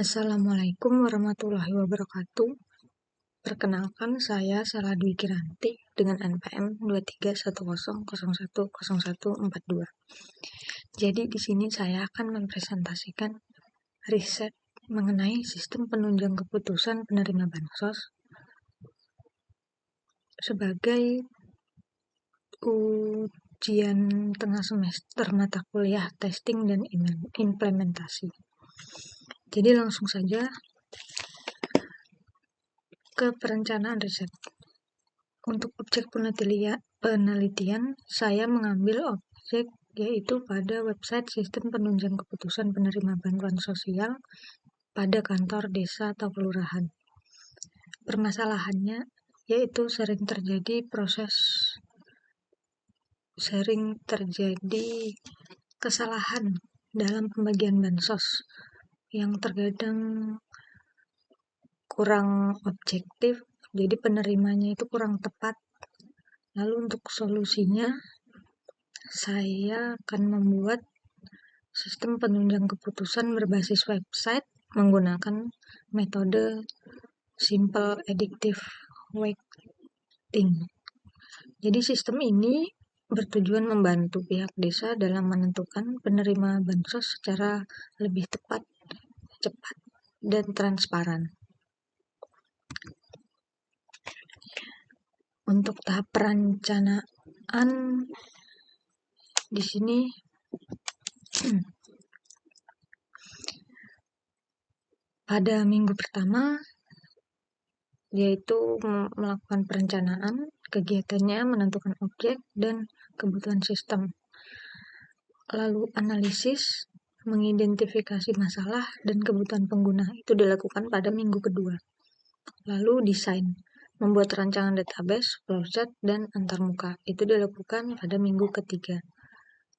Assalamualaikum warahmatullahi wabarakatuh. Perkenalkan, saya Sarah Dwi Kiranti dengan NPM 2310010142. Jadi di sini saya akan mempresentasikan riset mengenai sistem penunjang keputusan penerima bansos sebagai ujian tengah semester mata kuliah testing dan implementasi. Jadi langsung saja ke perencanaan riset. Untuk objek penelitian, saya mengambil objek yaitu pada website sistem penunjang keputusan penerima bantuan sosial pada kantor desa atau kelurahan. Permasalahannya yaitu sering terjadi kesalahan dalam pembagian bansos yang terkadang kurang objektif, jadi penerimanya itu kurang tepat. Lalu untuk solusinya, saya akan membuat sistem penunjang keputusan berbasis website menggunakan metode Simple Additive Weighting. Jadi sistem ini bertujuan membantu pihak desa dalam menentukan penerima bansos secara lebih tepat, cepat, dan transparan. Untuk tahap perencanaan di sini pada minggu pertama yaitu melakukan perencanaan, kegiatannya menentukan objek dan kebutuhan sistem. Lalu analisis, mengidentifikasi masalah dan kebutuhan pengguna itu dilakukan pada minggu kedua. Lalu desain, membuat rancangan database, flowchart, dan antarmuka itu dilakukan pada minggu ketiga.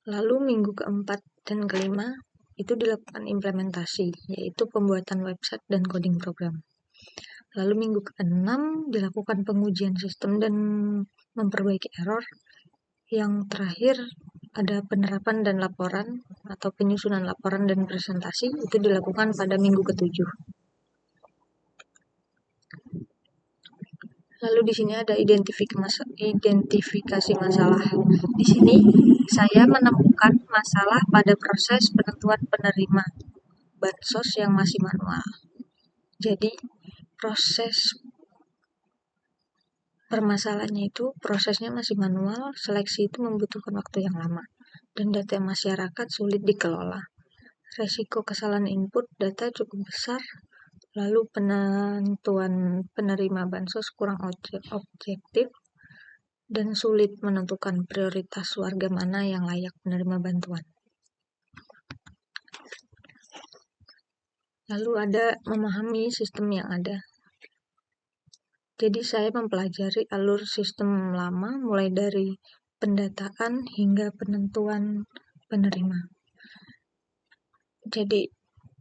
Lalu minggu keempat dan kelima itu dilakukan implementasi, yaitu pembuatan website dan coding program. Lalu minggu ke-6 dilakukan pengujian sistem dan memperbaiki error. Yang terakhir ada penerapan dan laporan atau penyusunan laporan dan presentasi itu dilakukan pada minggu ke-7. Lalu di sini ada identifikasi masalah. Di sini saya menemukan masalah pada proses penentuan penerima bansos yang masih manual. Jadi proses permasalahannya itu prosesnya masih manual, seleksi itu membutuhkan waktu yang lama, dan data masyarakat sulit dikelola. Resiko kesalahan input data cukup besar, lalu penentuan penerima bansos kurang objektif, dan sulit menentukan prioritas warga mana yang layak menerima bantuan. Lalu ada memahami sistem yang ada. Jadi saya mempelajari alur sistem lama mulai dari pendataan hingga penentuan penerima. Jadi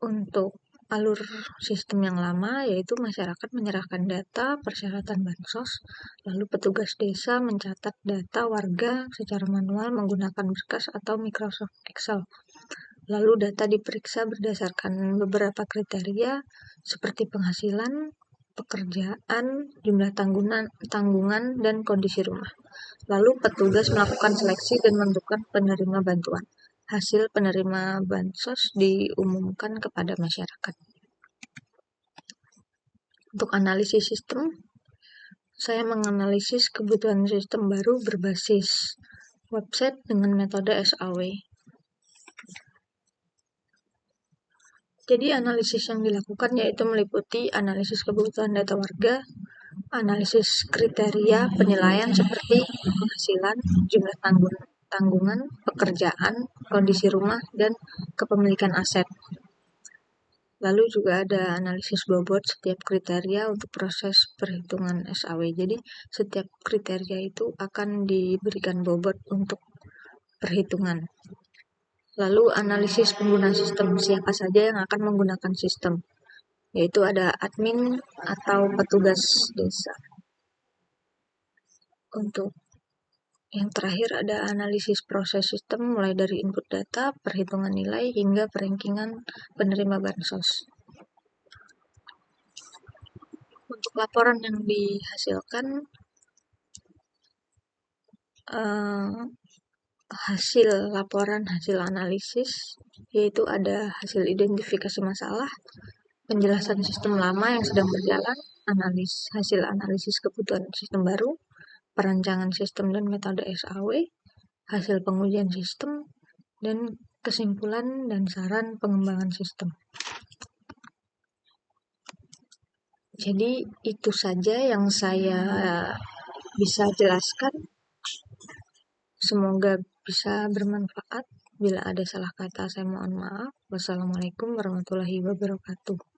untuk alur sistem yang lama yaitu masyarakat menyerahkan data persyaratan bansos, lalu petugas desa mencatat data warga secara manual menggunakan berkas atau Microsoft Excel. Lalu data diperiksa berdasarkan beberapa kriteria seperti penghasilan, pekerjaan, jumlah tanggungan, dan kondisi rumah. Lalu petugas melakukan seleksi dan menentukan penerima bantuan. Hasil penerima bansos diumumkan kepada masyarakat. Untuk analisis sistem, saya menganalisis kebutuhan sistem baru berbasis website dengan metode SAW. Jadi analisis yang dilakukan yaitu meliputi analisis kebutuhan data warga, analisis kriteria penilaian seperti penghasilan, jumlah tanggungan, pekerjaan, kondisi rumah, dan kepemilikan aset. Lalu juga ada analisis bobot setiap kriteria untuk proses perhitungan SAW. Jadi setiap kriteria itu akan diberikan bobot untuk perhitungan. Lalu analisis pengguna sistem, siapa saja yang akan menggunakan sistem, yaitu ada admin atau petugas desa. Untuk yang terakhir ada analisis proses sistem mulai dari input data, perhitungan nilai, hingga perankingan penerima bansos. Untuk laporan yang dihasilkan, hasil laporan hasil analisis, yaitu ada hasil identifikasi masalah, penjelasan sistem lama yang sedang berjalan, hasil analisis kebutuhan sistem baru, perancangan sistem dan metode SAW, hasil pengujian sistem, dan kesimpulan dan saran pengembangan sistem. Jadi itu saja yang saya bisa jelaskan. Semoga bisa bermanfaat. Bila ada salah kata, saya mohon maaf. Wassalamualaikum warahmatullahi wabarakatuh.